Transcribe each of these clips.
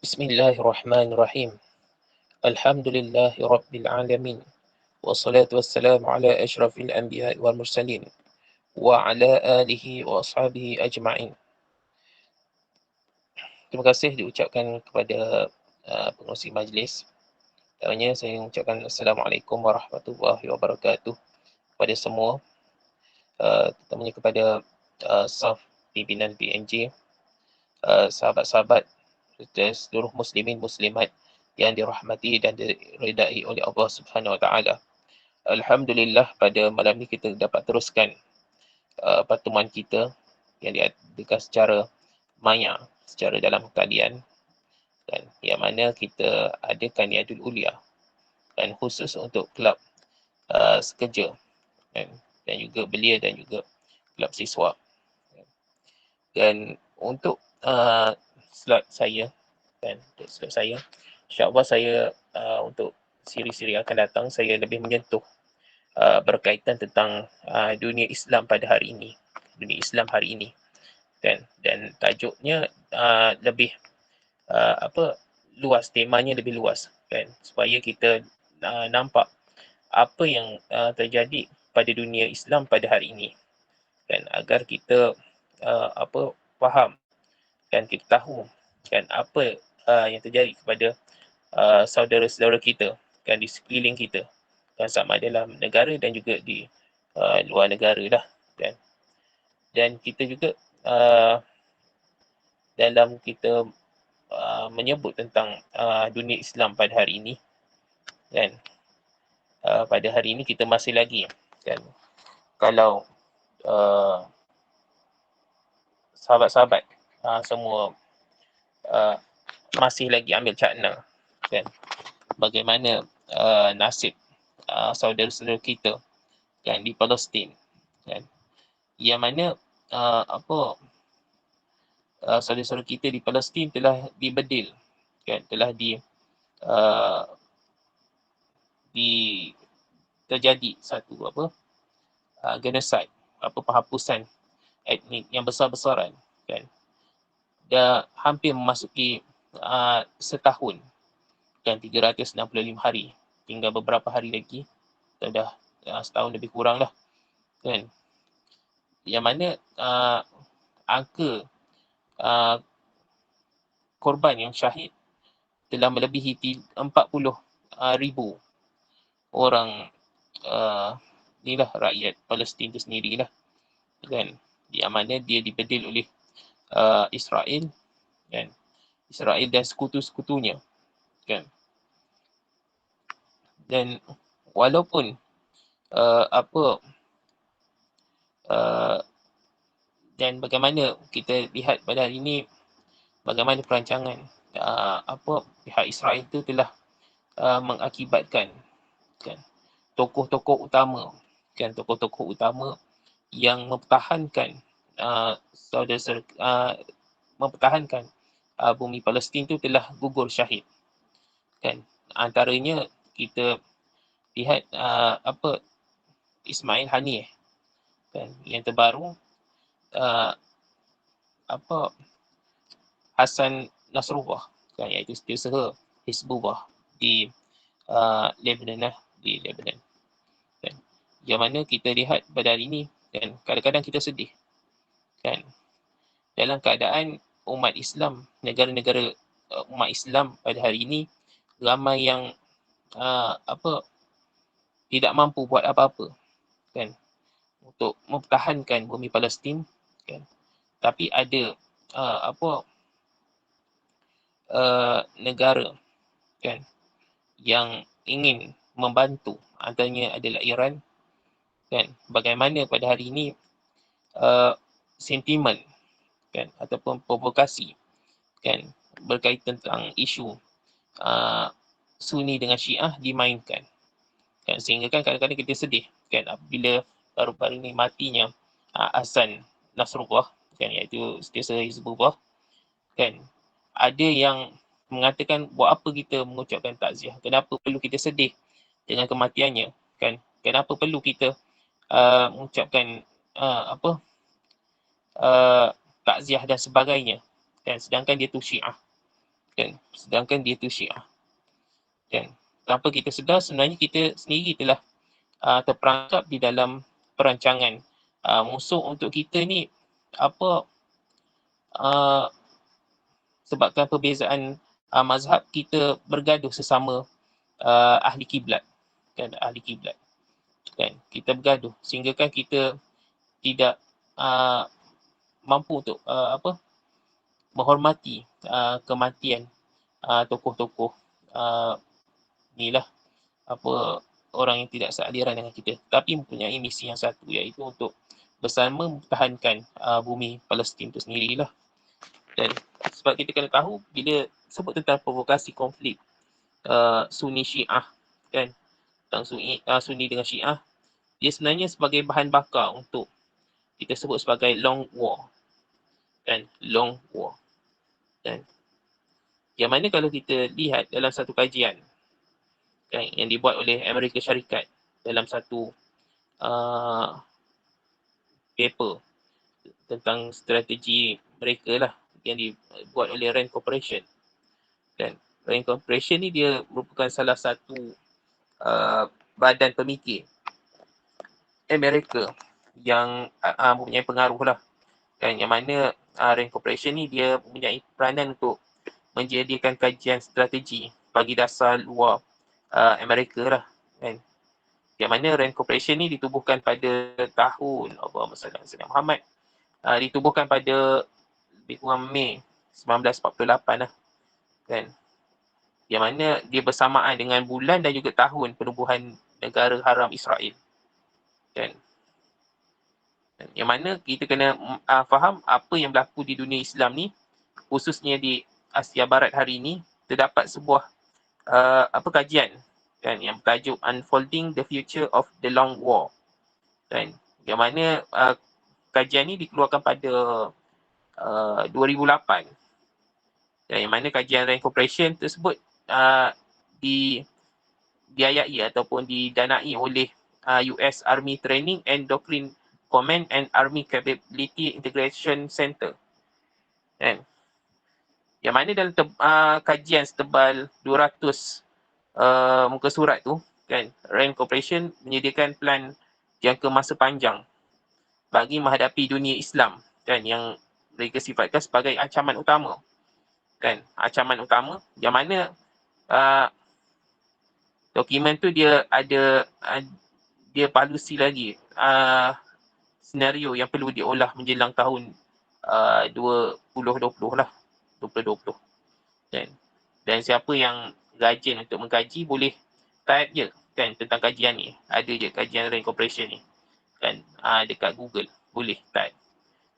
Bismillahirrahmanirrahim. Alhamdulillahi Rabbil Alamin. Wassalatu wassalamu ala ashrafil anbiya wal mursalin. Wa ala alihi wa ashabihi ajma'in. Terima kasih diucapkan kepada pengurusi majlis. Pertamanya saya mengucapkan Assalamualaikum warahmatullahi wabarakatuh kepada semua. Terutamanya kepada staf pimpinan PNJ, sahabat-sahabat serta seluruh muslimin muslimat yang dirahmati dan diridai oleh Allah Subhanahu Wa Taala. Alhamdulillah pada malam ni kita dapat teruskan pertemuan kita yang diadakan secara maya, secara dalam talian, dan yang mana kita adakan Niadul Ulia dan khusus untuk kelab sekerja dan juga belia dan juga kelab siswa. Dan untuk slot saya dan untuk slot saya, insyaAllah saya untuk siri-siri akan datang saya lebih menyentuh berkaitan tentang dunia Islam pada hari ini, dunia Islam hari ini, dan tajuknya lebih luas, temanya lebih luas, kan, supaya kita nampak apa yang terjadi pada dunia Islam pada hari ini, kan, agar kita faham dan kita tahu kan apa yang terjadi kepada saudara-saudara kita kan di sekeliling kita, kan, sama dalam negara dan juga di luar negara lah, kan. Dan kita juga dalam kita menyebut tentang dunia Islam pada hari ini, kan, pada hari ini kita masih lagi, kan, kalau sahabat-sahabat semua masih lagi ambil cakna, kan, bagaimana nasib saudara-saudara kita, kan, di Palestin, kan, yang mana saudara-saudara kita di Palestin telah dibedil, kan, telah terjadi satu genocide, penghapusan etnik yang besar-besaran, kan. Dah hampir memasuki setahun, kan, 365 hari, tinggal beberapa hari lagi, dah setahun lebih kurang lah, kan, yang mana angka korban yang syahid telah melebihi 40,000 orang inilah rakyat Palestin itu sendirilah, kan, yang mana dia dibedil oleh Israel, kan, Israel dan sekutu-sekutunya, kan. Dan walaupun dan bagaimana kita lihat pada hari ini, bagaimana perancangan pihak Israel itu telah mengakibatkan, kan, tokoh-tokoh utama, kan, tokoh-tokoh utama yang mempertahankan mempertahankan bumi Palestin itu telah gugur syahid, kan. Antaranya kita lihat Ismail Haniyeh, kan, yang terbaru Hassan Nasrullah, kan, iaitu setiausaha Hizbullah di Lebanon, kan. Yang mana kita lihat pada hari ini, kan, kadang-kadang kita sedih, kan, dalam keadaan umat Islam, negara-negara umat Islam pada hari ini ramai yang tidak mampu buat apa-apa, kan, untuk mempertahankan bumi Palestin, kan. Tapi ada negara, kan, yang ingin membantu, antaranya adalah Iran, kan. Bagaimana pada hari ini sentimen, kan, ataupun provokasi, kan, berkaitan tentang isu Sunni dengan Syiah dimainkan, kan, sehingga kan kadang-kadang kita sedih, kan, apabila baru-baru ini matinya Hassan Nasrullah, kan, iaitu setiausaha Hizbullah, kan, ada yang mengatakan buat apa kita mengucapkan takziah, kenapa perlu kita sedih dengan kematiannya, kan, kenapa perlu kita mengucapkan takziah dan sebagainya, kan, sedangkan dia tu Syiah, kan, sedangkan dia tu Syiah, kan. Tanpa kita sedar, sebenarnya kita sendiri telah terperangkap di dalam perancangan musuh untuk kita ni, apa uh, sebabkan perbezaan mazhab, kita bergaduh sesama ahli kiblat, kan, ahli kiblat, kan, kita bergaduh sehingga kan kita tidak mampu untuk menghormati kematian tokoh-tokoh ni lah, apa, orang yang tidak sealiran dengan kita, tapi mempunyai misi yang satu, iaitu untuk bersama mempertahankan bumi Palestin itu sendirilah. Dan sebab kita kena tahu, bila sebut tentang provokasi konflik Sunni Syiah, kan, tentang Sunni dengan Syiah, dia sebenarnya sebagai bahan bakar untuk kita sebut sebagai long war, kan, long war, kan. Yang mana kalau kita lihat dalam satu kajian, kan, yang dibuat oleh Amerika Syarikat dalam satu paper tentang strategi mereka lah, yang dibuat oleh Rand Corporation. Dan Rand Corporation ni dia merupakan salah satu badan pemikir Amerika yang mempunyai pengaruh lah, kan, yang mana Rand Corporation ni dia mempunyai peranan untuk menjadikan kajian strategi bagi dasar luar Amerika lah, kan. Yang mana Rand Corporation ni ditubuhkan pada tahun Allahumma salli ala Muhammad, ditubuhkan pada lebih kurang Mei 1948 lah, kan. Yang mana dia bersamaan dengan bulan dan juga tahun penubuhan negara haram Israel, kan. Yang mana kita kena faham apa yang berlaku di dunia Islam ni, khususnya di Asia Barat hari ini, terdapat sebuah kajian, kan, yang bertajuk Unfolding the Future of the Long War, kan, yang mana kajian ni dikeluarkan pada 2008, dan yang mana kajian Rand Corporation tersebut diayai ataupun didanai oleh US Army Training and Doctrine Command and Army Capability Integration Center, kan. Yang mana dalam kajian setebal 200 muka surat tu, kan, Rand Corporation menyediakan plan jangka masa panjang bagi menghadapi dunia Islam, kan, yang mereka sifatkan sebagai ancaman utama, kan, ancaman utama, yang mana dokumen tu dia ada dia palusi lagi senario yang perlu diolah menjelang tahun 2020 lah, 2020, kan. Dan siapa yang rajin untuk mengkaji boleh type je, kan, tentang kajian ni, ada je kajian Rand Corporation ni, kan, dekat Google boleh type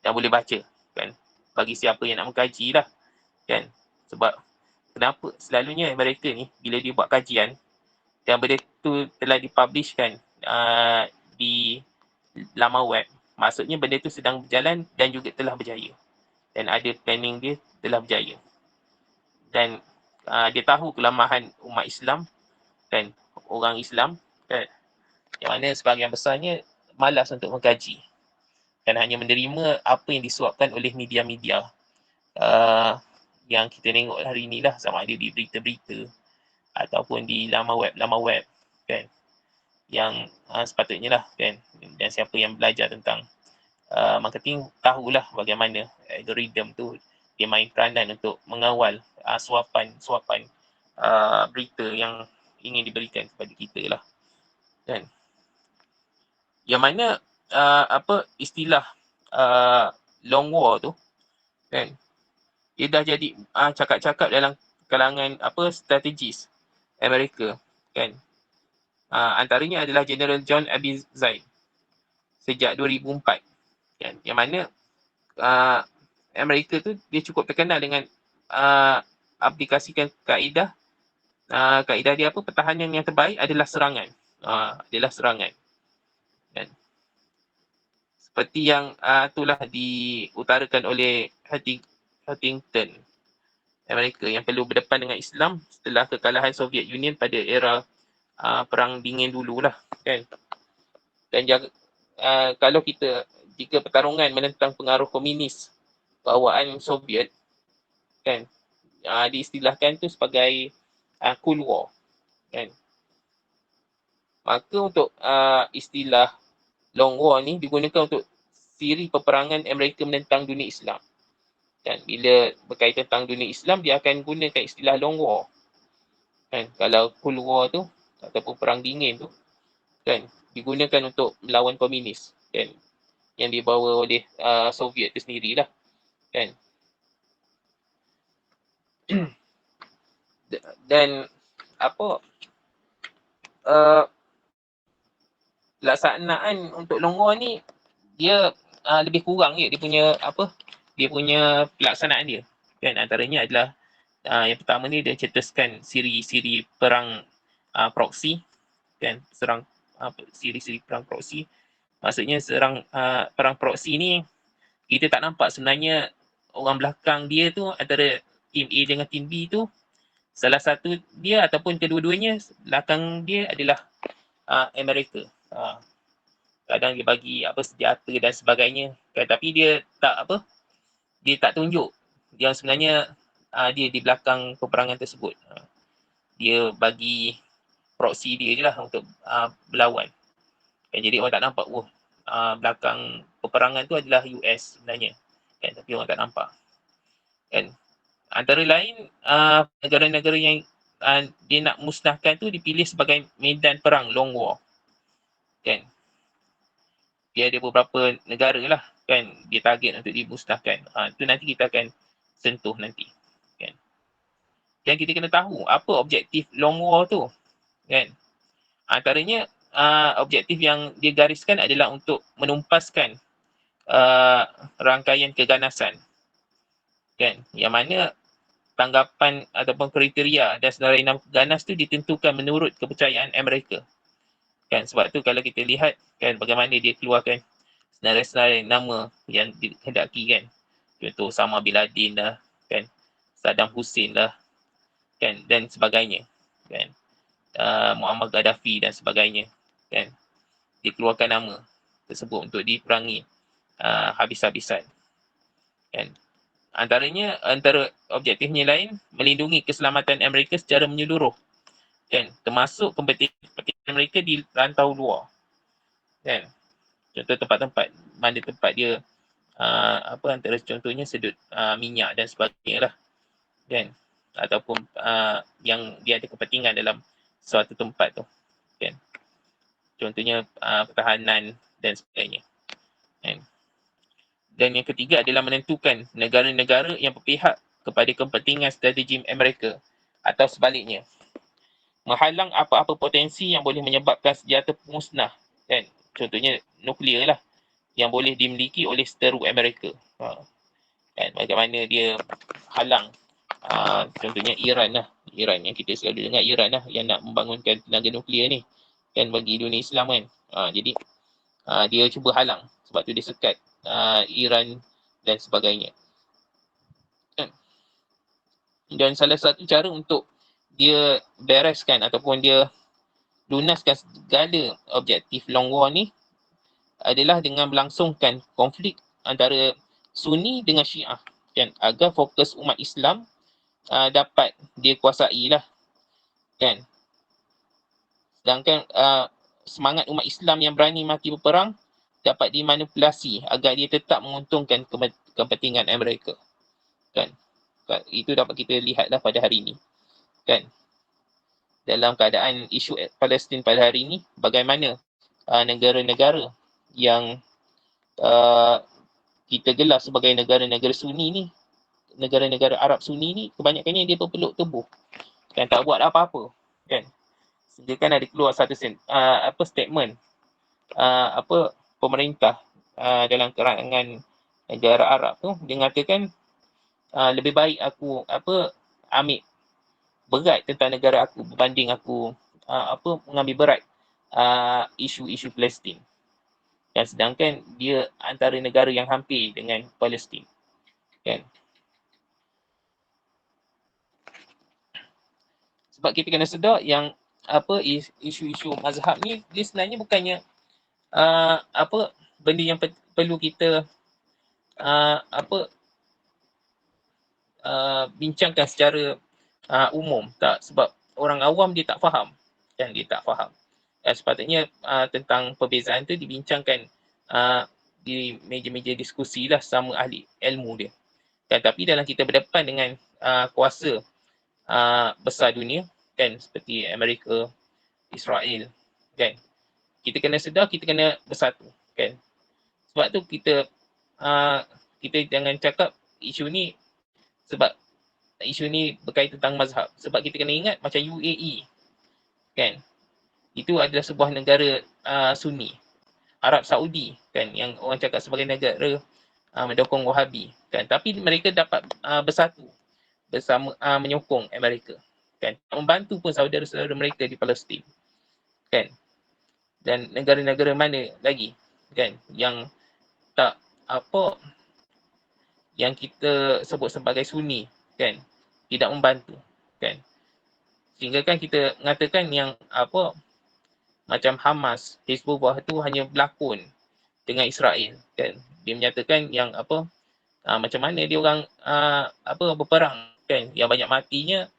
dan boleh baca, kan, bagi siapa yang nak mengkaji lah, kan. Sebab kenapa selalunya mereka ni bila dia buat kajian dan benda tu telah dipublishkan di laman web, maksudnya benda tu sedang berjalan dan juga telah berjaya, dan ada planning dia telah berjaya, dan dia tahu kelemahan umat Islam, kan, orang Islam, kan, yang mana sebahagian besarnya malas untuk mengkaji dan hanya menerima apa yang disuapkan oleh media-media yang kita tengok hari ni lah, sama ada di berita-berita ataupun di laman web, kan, yang sepatutnya lah, kan. Dan siapa yang belajar tentang marketing tahulah bagaimana algoritma tu dia main peranan untuk mengawal suapan berita yang ingin diberikan kepada kita lah, kan. Yang mana istilah long war tu, kan, dia dah jadi cakap-cakap dalam kalangan strategis Amerika, kan. Antaranya adalah General John Zaid sejak 2004, kan, yang mana Amerika tu dia cukup terkenal dengan aplikasikan kaedah dia pertahanan yang terbaik adalah serangan, kan. Seperti yang itulah diutarakan oleh Huntington, Amerika yang perlu berdepan dengan Islam setelah kekalahan Soviet Union pada era perang dingin dululah, kan. Dan kalau jika pertarungan menentang pengaruh komunis bawaan Soviet, kan, diistilahkan tu sebagai Cold War, kan. Maka untuk istilah Long War ni digunakan untuk siri peperangan Amerika menentang dunia Islam. Dan bila berkaitan tentang dunia Islam, dia akan gunakan istilah Long War. Kan? Kalau Cold War tu, ataupun Perang Dingin tu, kan, digunakan untuk melawan komunis. Kan? Yang dibawa oleh Soviet tu sendirilah. Kan? Dan apa laksanaan untuk Long War ni dia lebih kurang je dia punya pelaksanaan dia, kan. Antaranya adalah yang pertama ni dia cetuskan siri-siri perang proksi, kan, siri-siri perang proksi. Maksudnya perang proksi ni kita tak nampak sebenarnya orang belakang dia tu antara tim A dengan tim B tu, salah satu dia ataupun kedua-duanya belakang dia adalah Amerika. Kadang dia bagi senjata dan sebagainya, kan, tapi dia tak tunjuk yang sebenarnya dia di belakang peperangan tersebut. Dia bagi proksi dia je lah untuk berlawan, kan. Jadi orang tak nampak belakang peperangan tu adalah US sebenarnya, kan, tapi orang tak nampak, kan. Antara lain negara-negara yang dia nak musnahkan tu dipilih sebagai medan perang Long War, kan. Dia ada beberapa negara lah, kan, dia target untuk dimusnahkan. Itu nanti kita akan sentuh nanti, kan. Dan kita kena tahu apa objektif Long War tu, kan. Antaranya objektif yang dia gariskan adalah untuk menumpaskan rangkaian keganasan, kan, yang mana tanggapan ataupun kriteria dan senarai ganas tu ditentukan menurut kepercayaan Amerika, kan. Sebab tu kalau kita lihat, kan, bagaimana dia keluarkan senarai-senarai nama yang dikehendaki, kan. Contoh Osama bin Laden lah, kan, Saddam Hussein lah, kan, dan sebagainya, kan. Muammar Gaddafi dan sebagainya, kan. Dikeluarkan nama tersebut untuk diperangi habis-habisan, kan. Antara objektifnya lain melindungi keselamatan Amerika secara menyeluruh, kan, termasuk kepentingan Amerika di rantau luar, kan. Contoh tempat-tempat mana tempat dia antara contohnya sedut minyak dan sebagainya lah, kan, ataupun yang dia ada kepentingan dalam suatu tempat tu, kan. Contohnya pertahanan dan sebagainya, kan. Dan yang ketiga adalah menentukan negara-negara yang berpihak kepada kepentingan strategi Amerika atau sebaliknya, menghalang apa-apa potensi yang boleh menyebabkan senjata musnah, kan. Contohnya nuklear lah yang boleh dimiliki oleh seteru Amerika, kan. Bagaimana dia halang contohnya Iran yang kita selalu dengar, Iran lah yang nak membangunkan tenaga nuklear ni, kan, bagi dunia Islam, kan. Jadi dia cuba halang, sebab tu dia sekat Iran dan sebagainya, kan. Dan salah satu cara untuk dia bereskan ataupun dia lunaskan segala objektif Long War ni adalah dengan melangsungkan konflik antara Sunni dengan Syiah, kan, agar fokus umat Islam dapat dia kuasai lah, kan. Sedangkan semangat umat Islam yang berani mati berperang dapat dimanipulasi agar dia tetap menguntungkan kepentingan Amerika, kan. Itu dapat kita lihatlah pada hari ini, kan. Dalam keadaan isu Palestin pada hari ini, bagaimana negara-negara yang kita gelar sebagai negara-negara Sunni ni, negara-negara Arab Sunni ni, kebanyakannya dia berpeluk tebuh dan tak buat apa-apa, kan. Sehingga kan ada keluar satu statement pemerintah dalam kalangan negara Arab tu, dia mengatakan lebih baik aku ambil berat tentang negara aku berbanding aku mengambil berat isu-isu Palestin. Dan sedangkan dia antara negara yang hampir dengan Palestin, kan. Sebab kita kena sedar yang isu-isu mazhab ni dia sebenarnya bukannya benda yang perlu kita bincangkan secara umum, tak, sebab orang awam dia tak faham, kan, dia tak faham. Sepatutnya tentang perbezaan tu dibincangkan di meja-meja diskusi lah sama ahli ilmu dia, kan. Tapi dalam kita berdepan dengan kuasa besar dunia, kan, seperti Amerika, Israel, kan, kita kena sedar, kita kena bersatu, kan. Sebab tu kita jangan cakap isu ni, sebab isu ni berkaitan tentang mazhab. Sebab kita kena ingat macam UAE, kan, itu adalah sebuah negara Sunni. Arab Saudi, kan, yang orang cakap sebagai negara mendukung Wahabi, kan, tapi mereka dapat bersatu bersama menyokong Amerika, kan, membantu pun saudara-saudara mereka di Palestin, kan. Dan negara-negara mana lagi, kan, yang tak yang kita sebut sebagai Sunni, kan, tidak membantu, kan. Sehingga kan kita mengatakan yang macam Hamas, Hezbollah tu hanya berlakon dengan Israel, kan. Dia menyatakan yang macam mana dia orang berperang, kan, yang banyak matinya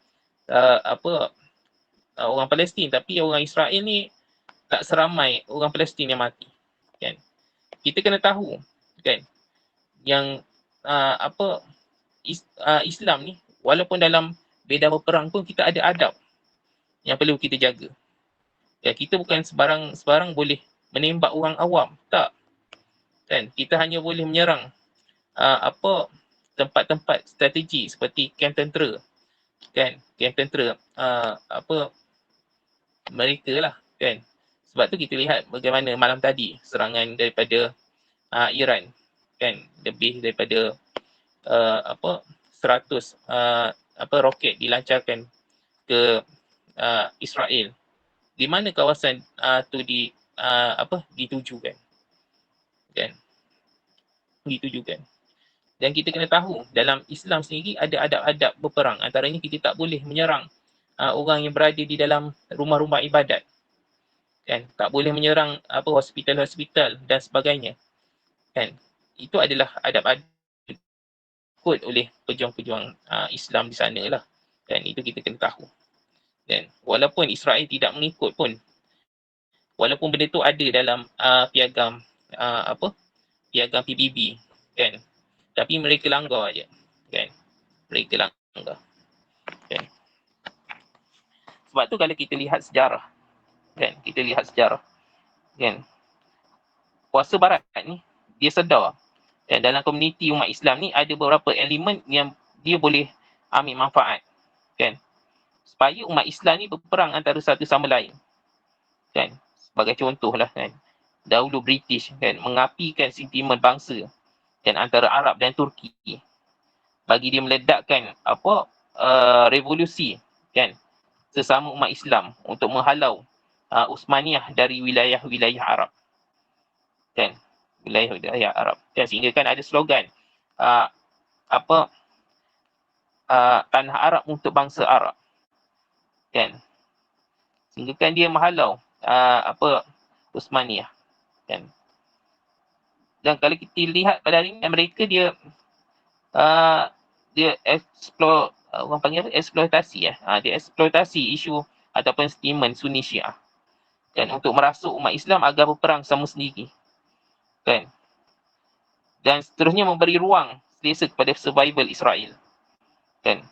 orang Palestin, tapi orang Israel ni tak seramai orang Palestin yang mati, kan. Kita kena tahu, kan, yang Islam ni, walaupun dalam beda berperang pun kita ada adab yang perlu kita jaga. Ya, kita bukan sebarang boleh menembak orang awam, tak, kan. Kita hanya boleh menyerang tempat-tempat strategi seperti kamp tentera, kan, kamp tentera mereka lah, kan. Sebab tu kita lihat bagaimana malam tadi serangan daripada Iran, kan, lebih daripada 100 roket dilancarkan ke Israel. Di mana kawasan tu ditujukan, kan, ditujukan. Dan kita kena tahu dalam Islam sendiri ada adab-adab berperang. Antaranya kita tak boleh menyerang orang yang berada di dalam rumah-rumah ibadat, kan, tak boleh menyerang hospital-hospital dan sebagainya, kan. Itu adalah adab-adab ikut oleh pejuang-pejuang Islam di sana lah, kan. Itu kita kena tahu. Dan walaupun Israel tidak mengikut pun, walaupun benda tu ada dalam piagam piagam PBB, kan, tapi mereka langgar aja, kan, mereka langgar, kan. Sebab tu kalau kita lihat sejarah, kan, kan, kuasa barat ni dia sedar, dan dalam komuniti umat Islam ni ada beberapa elemen yang dia boleh ambil manfaat, kan, supaya umat Islam ni berperang antara satu sama lain, kan. Sebagai contohlah, kan, dahulu British, kan, mengapikan sentimen bangsa, kan, antara Arab dan Turki bagi dia meledakkan revolusi, kan, sesama umat Islam untuk menghalau Uthmaniyah dari wilayah-wilayah Arab, kan, wilayah-wilayah Arab, kan. Sehingga kan ada slogan tanah Arab untuk bangsa Arab, kan. Sehingga kan dia menghalau Uthmaniyah, kan. Dan kalau kita lihat pada hari ini, mereka dia orang panggil eksploitasi, dia eksploitasi isu ataupun sentimen Sunni Syiah, kan, untuk merasuk umat Islam agar berperang sama sendiri, kan, dan seterusnya memberi ruang selesa kepada survival Israel, kan.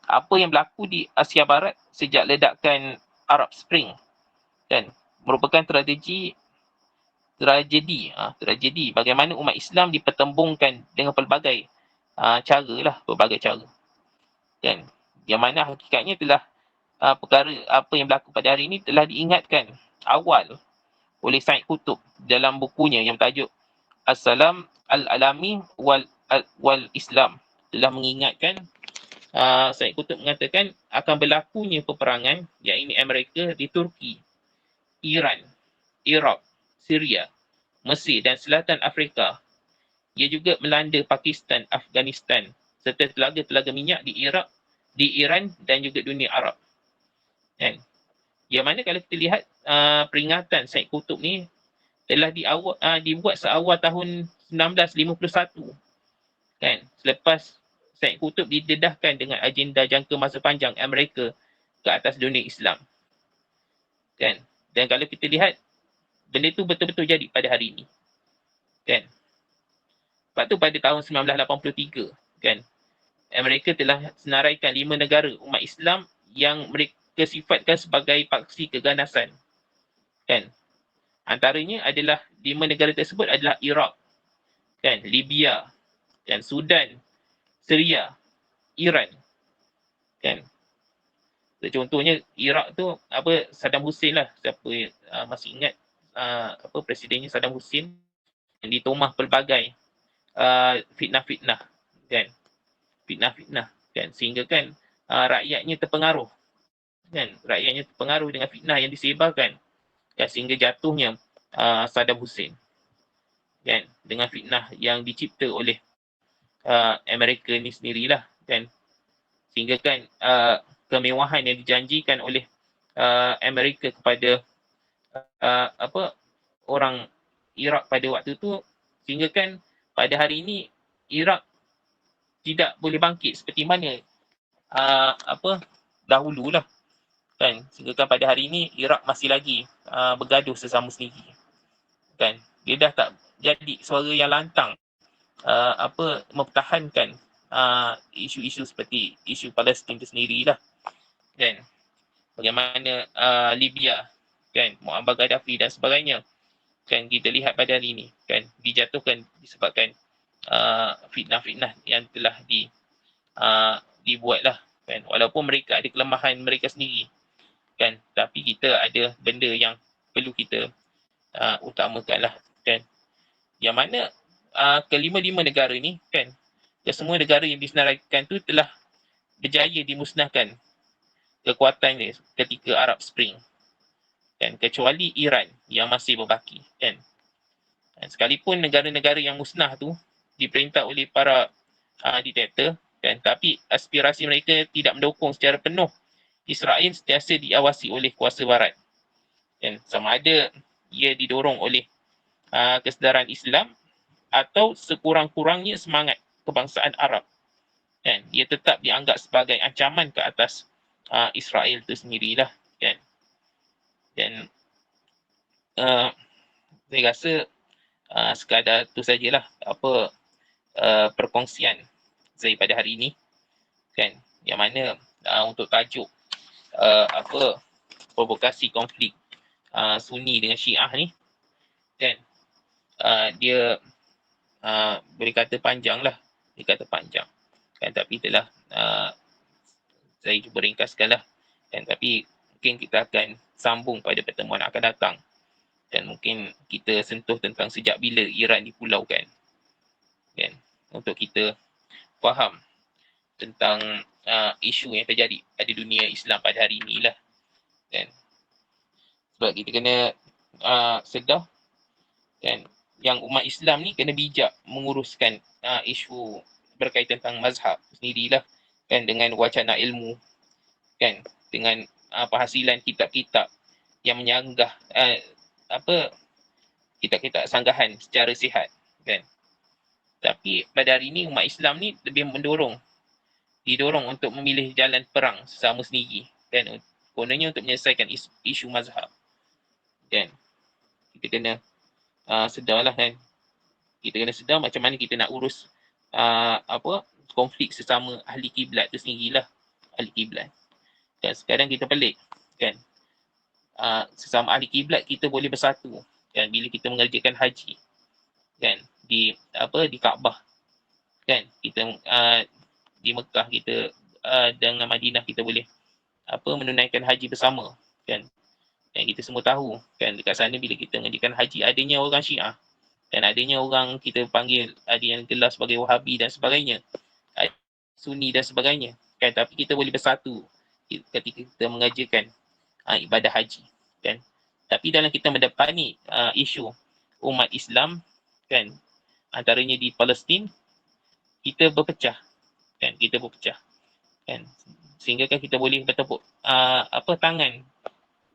Apa yang berlaku di Asia Barat sejak ledakan Arab Spring, kan, merupakan tragedi bagaimana umat Islam dipertembungkan dengan pelbagai berbagai cara, kan, yang mana hakikatnya telah perkara apa yang berlaku pada hari ini telah diingatkan awal oleh Said Qutb dalam bukunya yang bertajuk As-Salam Al-Alami wal Islam. Telah mengingatkan, Said Qutb mengatakan akan berlakunya peperangan, iaitu Amerika di Turki, Iran, Iraq, Syria, Mesir dan Selatan Afrika. Ia juga melanda Pakistan, Afghanistan serta telaga-telaga minyak di Iraq, di Iran dan juga dunia Arab, kan. Yang mana kalau kita lihat peringatan Said Qutb ni telah dibuat seawal tahun 1951, kan, selepas Said Qutb didedahkan dengan agenda jangka masa panjang Amerika ke atas dunia Islam. Kan? Dan kalau kita lihat, benda tu betul-betul jadi pada hari ini. Kan? Sebab tu pada tahun 1983, kan, Amerika telah senaraikan 5 negara umat Islam yang mereka sifatkan sebagai paksi keganasan. Kan? Antaranya adalah 5 negara tersebut adalah Iraq, kan, Libya, kan, Sudan, Syria, Iran. Kan? Contohnya Iraq tu apa, Saddam Hussein lah, siapa masih ingat apa presidennya Saddam Hussein yang ditomah pelbagai fitnah-fitnah, kan, fitnah-fitnah, kan, sehingga kan rakyatnya terpengaruh, kan, rakyatnya terpengaruh dengan fitnah yang disebarkan, kan, sehingga jatuhnya Saddam Hussein, kan, dengan fitnah yang dicipta oleh Amerika ni sendirilah, kan, sehingga kan kemewahan yang dijanjikan oleh Amerika kepada apa orang Iraq pada waktu tu, sehingga kan pada hari ini Iraq tidak boleh bangkit seperti mana apa dahululah, kan, sehingga kan pada hari ini Iraq masih lagi bergaduh sesama sendiri, kan, dia dah tak jadi suara yang lantang apa mempertahankan isu-isu seperti isu Palestin itu sendirilah, kan, bagaimana Libya, kan, Muammar Gaddafi dan sebagainya, kan, kita lihat pada hari ini, kan, dijatuhkan disebabkan fitnah-fitnah yang telah dibuatlah, kan, walaupun mereka ada kelemahan mereka sendiri, kan, tapi kita ada benda yang perlu kita utamakanlah, kan, yang mana kelima-lima negara ni, kan, semua negara yang disenaraikan tu telah berjaya dimusnahkan kekuatannya ketika Arab Spring, kan, kecuali Iran yang masih berbaki, kan. Dan sekalipun negara-negara yang musnah tu diperintah oleh para diktator, kan, tapi aspirasi mereka tidak mendukung secara penuh Israel sentiasa diawasi oleh kuasa barat, kan, sama ada ia didorong oleh kesedaran Islam atau sekurang-kurangnya semangat kebangsaan Arab, kan, ia tetap dianggap sebagai ancaman ke atas Israel itu sendirilah, kan. Dan saya rasa sekadar tu sajalah apa perkongsian saya pada hari ini, kan, yang mana untuk tajuk apa provokasi konflik Sunni dengan Syiah ni, kan, dia boleh kata panjang lah, kan, tapi itulah saya cuba ringkaskan lah, kan, tapi mungkin kita akan sambung pada pertemuan akan datang, dan mungkin kita sentuh tentang sejak bila Iran dipulaukan, kan, untuk kita faham tentang isu yang terjadi pada dunia Islam pada hari ini lah, kan. Sebab kita kena sedar, kan, yang umat Islam ni kena bijak menguruskan isu berkaitan tentang mazhab sendirilah, kan, dengan wacana ilmu, kan, dengan penghasilan kitab-kitab yang menyanggah apa kitab-kitab sanggahan secara sihat, kan. Tapi pada hari ini umat Islam ni lebih didorong untuk memilih jalan perang sesama sendiri, kan, kononnya untuk menyelesaikan isu mazhab, kan. Kita kena sedarlah, kan, kita kena sedar macam mana kita nak urus apa konflik sesama ahli kiblat tu sendirilah, ahli kiblat. Dan sekarang kita pelik, kan, sesama ahli kiblat kita boleh bersatu, kan, bila kita mengerjakan haji, kan, di Kaabah, kan, kita di Mekah kita dengan Madinah kita boleh menunaikan haji bersama, kan. Dan kita semua tahu, kan, dekat sana bila kita mengerjakan haji adanya orang Syiah, dan adanya orang kita panggil ada yang gelar sebagai Wahabi dan sebagainya, Sunni dan sebagainya, kan, tapi kita boleh bersatu ketika kita mengerjakan ibadah haji, kan. Tapi dalam kita mendepani isu umat Islam, kan, antaranya di Palestin, kita berpecah, kan, kan, sehingga kan kita boleh bertepuk tangan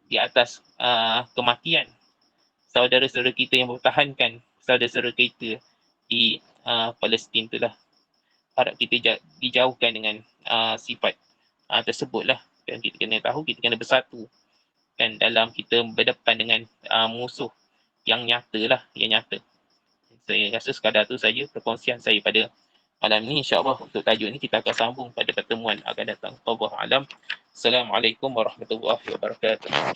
di atas kematian saudara-saudara kita yang mempertahankan saudara-saudara kita di Palestin itulah, harap kita dijauhkan dengan sifat tersebutlah. Dan kita kena tahu kita kena bersatu kan dalam kita berdepan dengan musuh yang nyata lah, yang nyata. Saya rasa sekadar tu saja perkongsian saya pada malam ni. InsyaAllah untuk tajuk ni kita akan sambung pada pertemuan akan datang. Wallahu alam. Assalamualaikum warahmatullahi wabarakatuh.